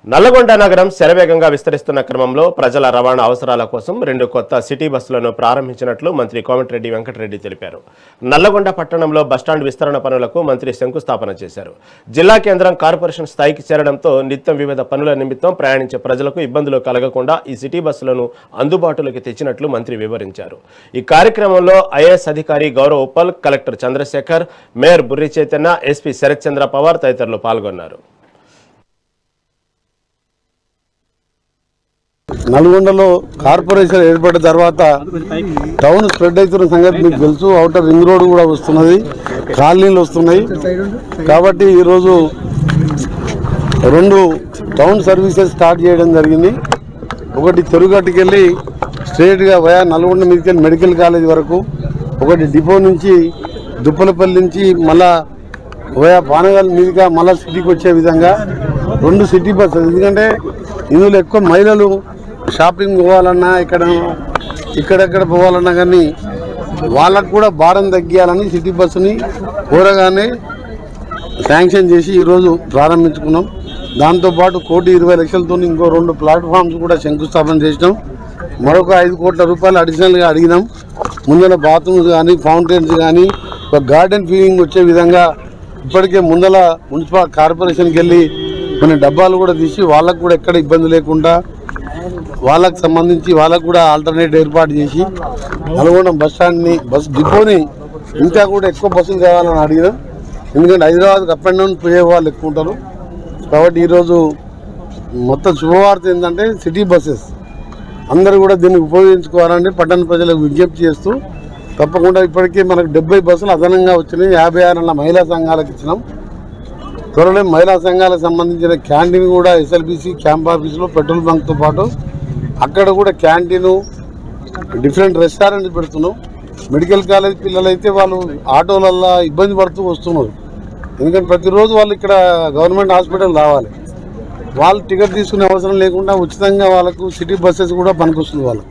నల్లగొండ నగరం శరవేగంగా విస్తరిస్తున్న క్రమంలో ప్రజల రవాణా అవసరాల కోసం 2 కొత్త సిటీ బస్సులను ప్రారంభించినట్లు మంత్రి కోమటిరెడ్డి వెంకటరెడ్డి తెలిపారు. నల్లగొండ పట్టణంలో బస్టాండ్ విస్తరణ పనులకు మంత్రి శంకుస్థాపన చేశారు. జిల్లా కేంద్రం కార్పొరేషన్ స్థాయికి చేరడంతో నిత్యం వివిధ పనుల నిమిత్తం ప్రయాణించే ప్రజలకు ఇబ్బందులు కలగకుండా ఈ సిటీ బస్సులను అందుబాటులోకి తెచ్చినట్లు మంత్రి వివరించారు. ఈ కార్యక్రమంలో ఐఏఎస్ అధికారి Gaurav Uppal, collector Chandrashekar, mayor Burri Chaitanya, SP Sharath Chandra Pawar తదితరులు పాల్గొన్నారు. నల్గొండలో కార్పొరేషన్ ఏర్పడిన తర్వాత టౌన్ స్ప్రెడ్ అవుతున్న సంగతి మీకు తెలుసు. అవుటర్ రింగ్ రోడ్ కూడా వస్తున్నది, కాలనీలు వస్తున్నాయి. కాబట్టి ఈరోజు 2 టౌన్ సర్వీసెస్ స్టార్ట్ చేయడం జరిగింది. ఒకటి చెరుగట్టుకి వెళ్ళి స్ట్రేట్గా వయా నల్గొండ మీదకి వెళ్ళి మెడికల్ కాలేజ్ వరకు, ఒకటి డిపో నుంచి దుప్పలపల్లి నుంచి మళ్ళా వయా పానగల్ మీదుగా మళ్ళా సిటీకి వచ్చే విధంగా 2 సిటీ బస్సులు. ఎందుకంటే ఇందులో ఎక్కువ మహిళలు షాపింగ్ పోవాలన్నా ఇక్కడెక్కడ పోవాలన్నా కానీ వాళ్ళకు కూడా భారం తగ్గియాలని సిటీ బస్సుని కోరగానే శాంక్షన్ చేసి ఈరోజు ప్రారంభించుకున్నాం. దాంతోపాటు 1,20,00,000తో ఇంకో 2 ప్లాట్ఫామ్స్ కూడా శంకుస్థాపన చేసినాం. మరొక 5 కోట్ల రూపాయలు అడిషనల్గా అడిగినాం. ముందర బాత్రూమ్స్ కానీ, ఫౌంటైన్స్ కానీ, ఒక గార్డెన్ ఫీలింగ్ వచ్చే విధంగా ఇప్పటికే ముందల మున్సిపల్ కార్పొరేషన్కి వెళ్ళి కొన్ని డబ్బాలు కూడా తీసి వాళ్ళకు కూడా ఎక్కడ ఇబ్బంది లేకుండా వాళ్ళకు సంబంధించి వాళ్ళకు కూడా ఆల్టర్నేట్ ఏర్పాటు చేసి నల్గొండ బస్ డిపోని ఇంకా కూడా ఎక్కువ బస్సులు తేవాలని అడిగినాం. ఎందుకంటే హైదరాబాద్కి అప్ అండ్ డౌన్ పోయే వాళ్ళు ఎక్కువ ఉంటారు. కాబట్టి ఈరోజు మొత్తం శుభవార్త ఏంటంటే సిటీ బస్సెస్ అందరూ కూడా దీన్ని ఉపయోగించుకోవాలని పట్టణ ప్రజలకు విజ్ఞప్తి చేస్తూ, తప్పకుండా ఇప్పటికే మనకు 70 బస్సులు అదనంగా వచ్చినాయి. 56 మహిళా సంఘాలకు ఇచ్చినాం. త్వరలో మహిళా సంఘాలకు సంబంధించిన క్యాంటీన్ కూడా ఎస్ఎల్బిసి క్యాంప్ ఆఫీసులో పెట్రోల్ బంక్తో పాటు అక్కడ కూడా క్యాంటీను, డిఫరెంట్ రెస్టారెంట్స్ పెడుతున్నాం. మెడికల్ కాలేజ్ పిల్లలు అయితే వాళ్ళు ఆటోలల్లో ఇబ్బంది పడుతూ వస్తున్నారు. ఎందుకంటే ప్రతిరోజు వాళ్ళు ఇక్కడ గవర్నమెంట్ హాస్పిటల్ రావాలి. వాళ్ళు టికెట్ తీసుకునే అవసరం లేకుండా ఉచితంగా వాళ్ళకు సిటీ బస్సెస్ కూడా పనికొస్తుంది వాళ్ళకు.